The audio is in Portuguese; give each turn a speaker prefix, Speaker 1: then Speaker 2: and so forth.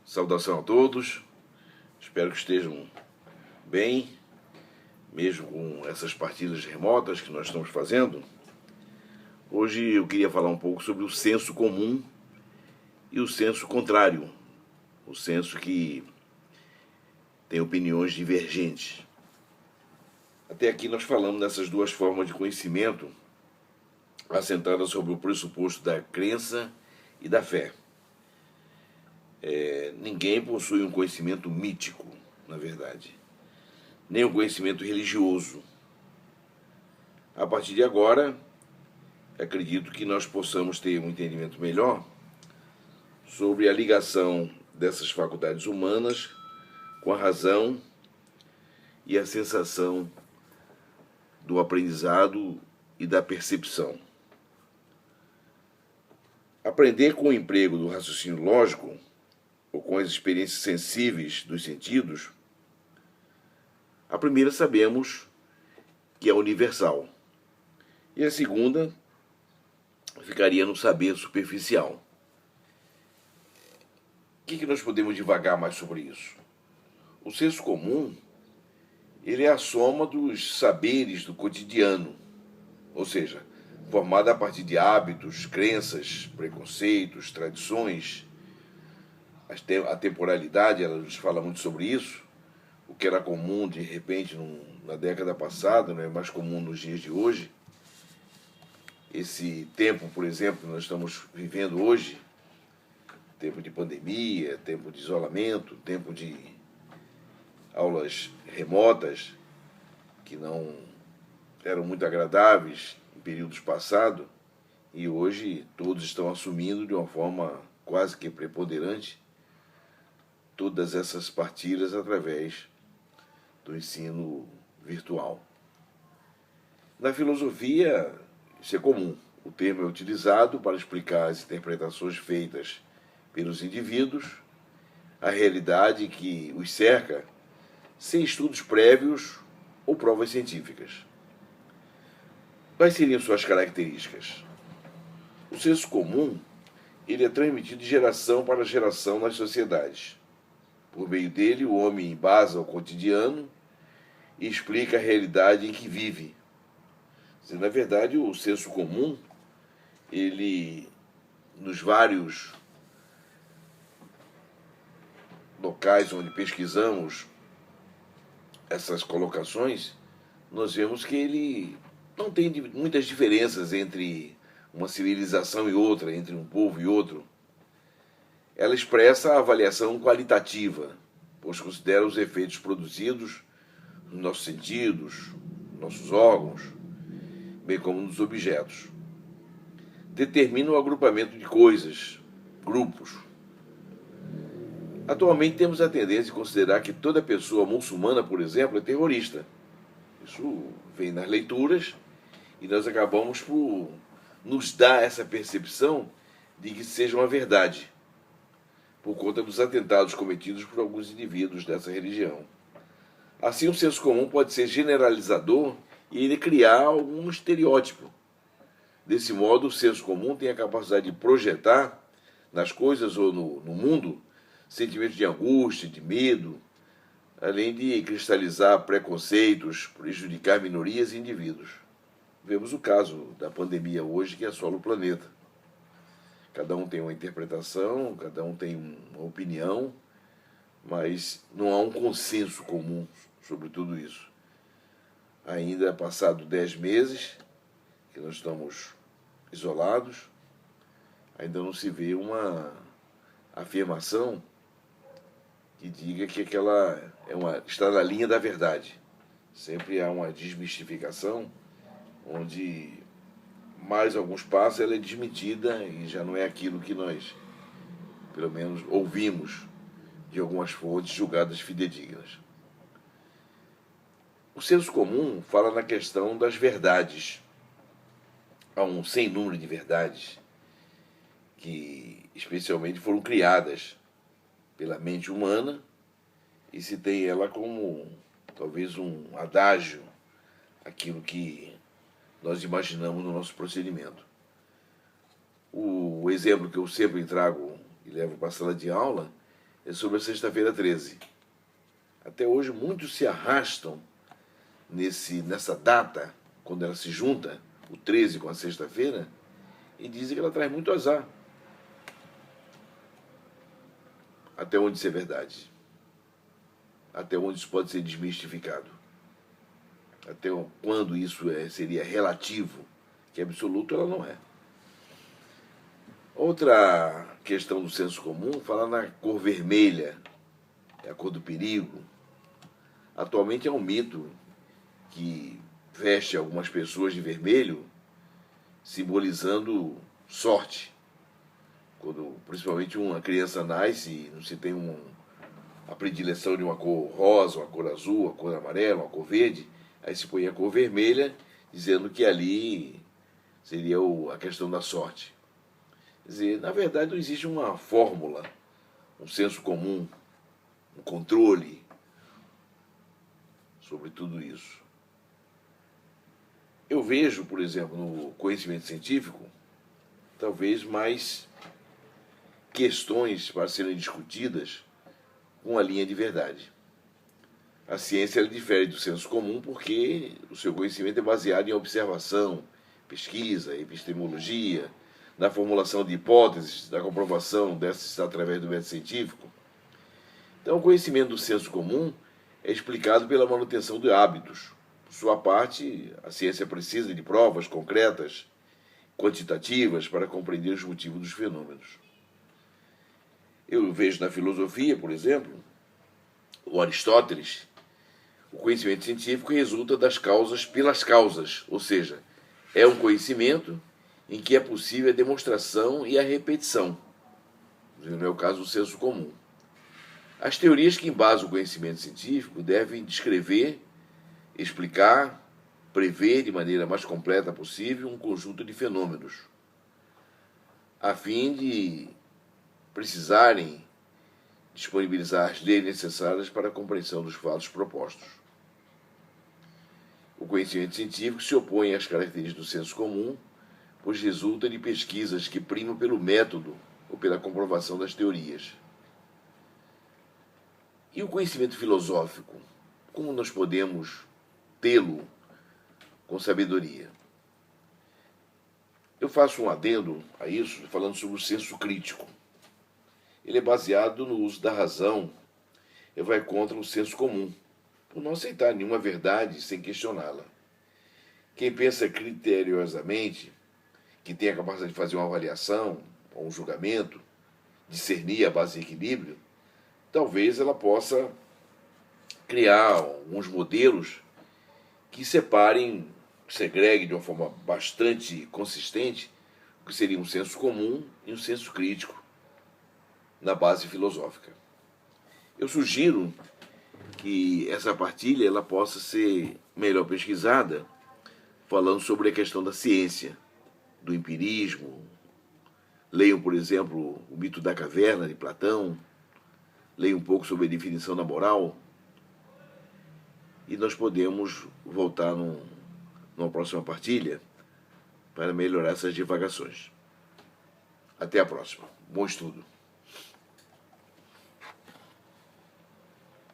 Speaker 1: Saudação a todos, espero que estejam bem, mesmo com essas partidas remotas que nós estamos fazendo. Hoje eu queria falar um pouco sobre o senso comum e o senso contrário, o senso que tem opiniões divergentes. Até aqui nós falamos dessas duas formas de conhecimento assentadas sobre o pressuposto da crença e da fé. Ninguém possui um conhecimento mítico, na verdade, nem um conhecimento religioso. A partir de agora, acredito que nós possamos ter um entendimento melhor sobre a ligação dessas faculdades humanas com a razão e a sensação do aprendizado e da percepção. Aprender com o emprego do raciocínio lógico ou com as experiências sensíveis dos sentidos, a primeira sabemos que é universal, e a segunda ficaria no saber superficial. O que nós podemos divagar mais sobre isso? O senso comum, ele é a soma dos saberes do cotidiano, ou seja, formada a partir de hábitos, crenças, preconceitos, tradições. A temporalidade, ela nos fala muito sobre isso. O que era comum, de repente, na década passada, não é mais comum nos dias de hoje. Esse tempo, por exemplo, que nós estamos vivendo hoje, tempo de pandemia, tempo de isolamento, tempo de aulas remotas, que não eram muito agradáveis em períodos passados, e hoje todos estão assumindo de uma forma quase que preponderante todas essas partilhas através do ensino virtual. Na filosofia, isso é comum. O termo é utilizado para explicar as interpretações feitas pelos indivíduos, a realidade que os cerca, sem estudos prévios ou provas científicas. Quais seriam suas características? O senso comum, ele é transmitido de geração para geração nas sociedades. Por meio dele, o homem embasa o cotidiano e explica a realidade em que vive. Na verdade, o senso comum, ele, nos vários locais onde pesquisamos essas colocações, nós vemos que ele não tem muitas diferenças entre uma civilização e outra, entre um povo e outro. Ela expressa a avaliação qualitativa, pois considera os efeitos produzidos nos nossos sentidos, nossos órgãos, bem como nos objetos. Determina o agrupamento de coisas, grupos. Atualmente temos a tendência de considerar que toda pessoa muçulmana, por exemplo, é terrorista. Isso vem nas leituras e nós acabamos por nos dar essa percepção de que seja uma verdade, por conta dos atentados cometidos por alguns indivíduos dessa religião. Assim, o senso comum pode ser generalizador e ele criar algum estereótipo. Desse modo, o senso comum tem a capacidade de projetar nas coisas ou no mundo sentimentos de angústia, de medo, além de cristalizar preconceitos, prejudicar minorias e indivíduos. Vemos o caso da pandemia hoje que assola o planeta. Cada um tem uma interpretação, cada um tem uma opinião, mas não há um consenso comum sobre tudo isso. Ainda passado 10 meses, que nós estamos isolados, ainda não se vê uma afirmação que diga que aquela está na linha da verdade. Sempre há uma desmistificação, onde mais alguns passos ela é desmentida e já não é aquilo que nós, pelo menos, ouvimos de algumas fontes julgadas fidedignas. O senso comum fala na questão das verdades. Há um sem número de verdades que especialmente foram criadas pela mente humana e se tem ela como talvez um adágio, aquilo que nós imaginamos no nosso procedimento. O exemplo que eu sempre trago e levo para a sala de aula é sobre a sexta-feira 13. Até hoje muitos se arrastam nessa data, quando ela se junta, o 13 com a sexta-feira, e dizem que ela traz muito azar. Até onde isso é verdade? Até onde isso pode ser desmistificado? Até quando isso seria relativo? Que absoluto ela não é. Outra questão do senso comum fala na cor vermelha, é a cor do perigo. Atualmente é um mito que veste algumas pessoas de vermelho, simbolizando sorte. Quando principalmente uma criança nasce e não se tem a predileção de uma cor rosa, uma cor azul, uma cor amarela, uma cor verde, aí se põe a cor vermelha, dizendo que ali seria a questão da sorte. Quer dizer, na verdade não existe uma fórmula, um senso comum, um controle sobre tudo isso. Eu vejo, por exemplo, no conhecimento científico, talvez mais questões para serem discutidas com a linha de verdade. A ciência ela difere do senso comum porque o seu conhecimento é baseado em observação, pesquisa, epistemologia, na formulação de hipóteses, da comprovação dessas através do método científico. Então, o conhecimento do senso comum é explicado pela manutenção de hábitos. Por sua parte, a ciência precisa de provas concretas, quantitativas, para compreender os motivos dos fenômenos. Eu vejo na filosofia, por exemplo, o Aristóteles, o conhecimento científico resulta das causas pelas causas, ou seja, é um conhecimento em que é possível a demonstração e a repetição. Não é o caso do senso comum. As teorias que embasam o conhecimento científico devem descrever, explicar, prever de maneira mais completa possível um conjunto de fenômenos, a fim de precisarem disponibilizar as leis necessárias para a compreensão dos fatos propostos. O conhecimento científico se opõe às características do senso comum, pois resulta de pesquisas que primam pelo método ou pela comprovação das teorias. E o conhecimento filosófico? Como nós podemos tê-lo com sabedoria? Eu faço um adendo a isso, falando sobre o senso crítico. Ele é baseado no uso da razão e vai contra o senso comum, por não aceitar nenhuma verdade sem questioná-la. Quem pensa criteriosamente, que tem a capacidade de fazer uma avaliação ou um julgamento, discernir a base de equilíbrio, talvez ela possa criar alguns modelos que separem, segreguem de uma forma bastante consistente o que seria um senso comum e um senso crítico na base filosófica. Eu sugiro que essa partilha ela possa ser melhor pesquisada, falando sobre a questão da ciência, do empirismo. Leiam, por exemplo, o mito da caverna de Platão, leiam um pouco sobre a definição da moral, e nós podemos voltar numa próxima partilha para melhorar essas divagações. Até a próxima. Bom estudo.